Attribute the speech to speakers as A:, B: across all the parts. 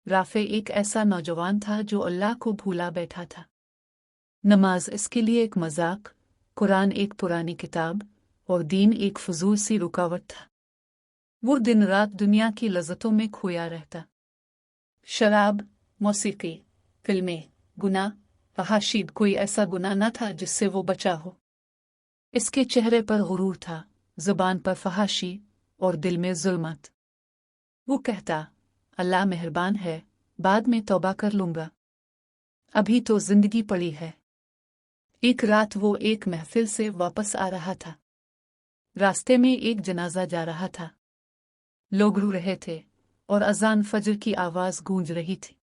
A: Rafe एक ऐसा नौजवान था जो अल्लाह को भूला बैठा था। नमाज इसके लिए एक मजाक, कुरान एक पुरानी किताब और दीन एक फजूल सी रुकावट था। वो दिन रात दुनिया की लज़्ज़तों में खोया रहता। शराब, मौसीकी, फिल्में, गुनाह, फहाशीद, कोई ऐसा गुनाह न था जिससे वो बचा हो। इसके चेहरे पर गुरूर था, ज़ुबान पर फहाशी और दिल में जुल्मत। वो कहता, अल्लाह मेहरबान है, बाद में तौबा कर लूँगा, अभी तो जिंदगी पड़ी है। एक रात वो एक महफिल से वापस आ रहा था। रास्ते में एक जनाजा जा रहा था। लोग रो रहे थे और अजान फजर की आवाज़ गूंज रही थी।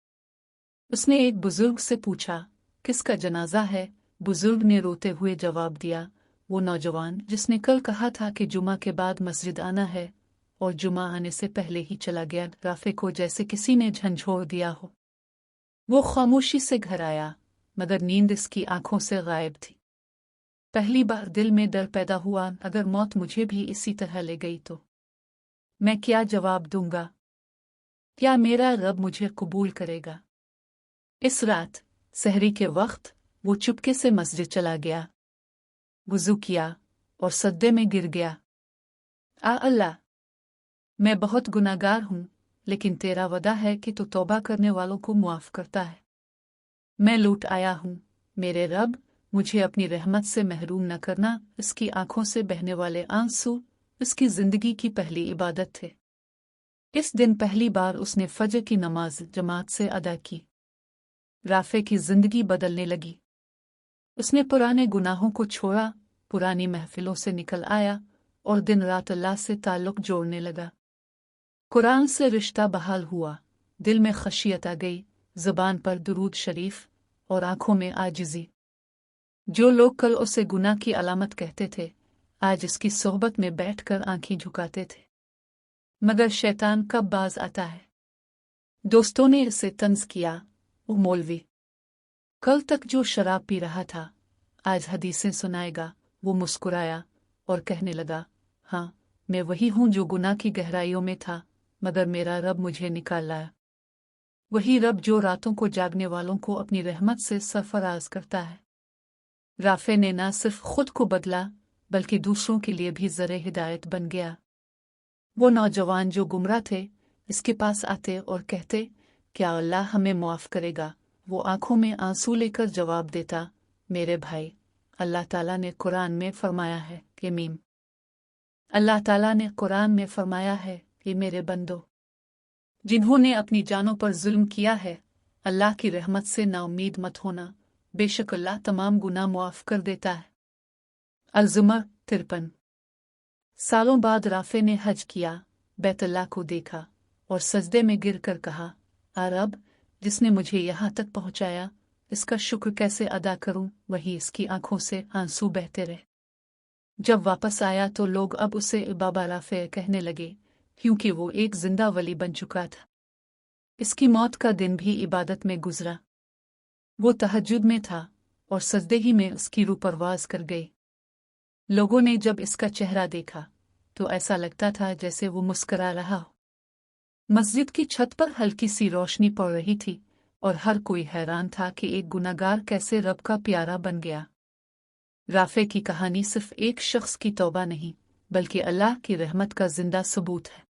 A: उसने एक बुजुर्ग से पूछा, किसका जनाजा है? बुजुर्ग ने रोते हुए जवाब दिया, वो नौजवान जिसने कल कहा था कि जुमा के बाद मस्जिद आना है और जुमा आने से पहले ही चला गया। राफे को जैसे किसी ने झंझोड़ दिया हो। वो खामोशी से घर आया, मगर नींद इसकी आंखों से गायब थी। पहली बार दिल में डर पैदा हुआ, अगर मौत मुझे भी इसी तरह ले गई तो मैं क्या जवाब दूंगा? क्या मेरा रब मुझे कबूल करेगा? इस रात सहरी के वक्त वो चुपके से मस्जिद चला गया, वुज़ू किया और सज्दे में गिर गया। अल्लाह, मैं बहुत गुनाहगार हूँ, लेकिन तेरा वदा है कि तू तौबा करने वालों को मुआफ़ करता है। मैं लौट आया हूँ, मेरे रब, मुझे अपनी रहमत से महरूम न करना। इसकी आंखों से बहने वाले आंसू उसकी जिंदगी की पहली इबादत थे। इस दिन पहली बार उसने फजर की नमाज जमात से अदा की। राफे की जिंदगी बदलने लगी। उसने पुराने गुनाहों को छोड़ा, पुरानी महफिलों से निकल आया और दिन रात अल्लाह से ताल्लुक जोड़ने लगा। कुरान से रिश्ता बहाल हुआ, दिल में खशियत आ गई, ज़ुबान पर दुरूद शरीफ और आंखों में आजिज़ी। जो लोग कल उसे गुनाह की अलामत कहते थे, आज इसकी सोहबत में बैठकर आंखें झुकाते थे। मगर शैतान कब बाज आता है। दोस्तों ने इसे तंज किया, वो मौलवी कल तक जो शराब पी रहा था आज हदीसें सुनाएगा। वो मुस्कुराया और कहने लगा, हाँ, मैं वही हूँ जो गुनाह की गहराइयों में था, मगर मेरा रब मुझे निकाल लाया। वही रब जो रातों को जागने वालों को अपनी रहमत से सरफराज करता है। राफे ने न सिर्फ खुद को बदला, बल्कि दूसरों के लिए भी ज़रे हिदायत बन गया। वो नौजवान जो गुमराह थे, इसके पास आते और कहते, क्या अल्लाह हमें मुआफ़ करेगा? वो आंखों में आंसू लेकर जवाब देता, मेरे भाई, अल्लाह ताला ने कुरान में फरमाया है कि अल्लाह ताला ने कुरान में फरमाया है कि मेरे बंदो, जिन्होंने अपनी जानों पर जुल्म किया है, अल्लाह की रहमत से नाउम्मीद मत होना, बेशक अल्लाह तमाम गुनाह मुआफ़ कर देता है। अल-ज़ुमर 53। सालों बाद राफे ने हज किया, बैतुल्लाह को देखा और सजदे में गिर कर कहा, रब, जिसने मुझे यहाँ तक पहुँचाया, इसका शुक्र कैसे अदा करूँ? वही इसकी आंखों से आंसू बहते रहे। जब वापस आया तो लोग अब उसे बाबा राफे कहने लगे, क्योंकि वो एक जिंदा वली बन चुका था। इसकी मौत का दिन भी इबादत में गुजरा। वो तहज्जुद में था और सजदे ही में उसकी रूह परवाज कर गई। लोगों ने जब इसका चेहरा देखा तो ऐसा लगता था जैसे वो मुस्करा रहा हो। मस्जिद की छत पर हल्की सी रोशनी पड़ रही थी और हर कोई हैरान था कि एक गुनाहगार कैसे रब का प्यारा बन गया। राफे की कहानी सिर्फ एक शख्स की तौबा नहीं, बल्कि अल्लाह की रहमत का जिंदा सबूत है।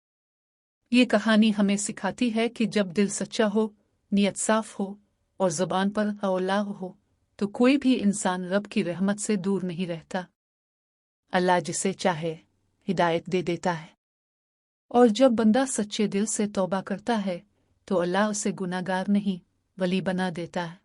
A: ये कहानी हमें सिखाती है कि जब दिल सच्चा हो, नियत साफ हो और ज़ुबान पर अल्लाह हो, तो कोई भी इंसान रब की रहमत से दूर नहीं रहता। अल्लाह जिसे चाहे हिदायत दे देता है, और जब बंदा सच्चे दिल से तौबा करता है तो अल्लाह उसे गुनाहगार नहीं, वली बना देता है।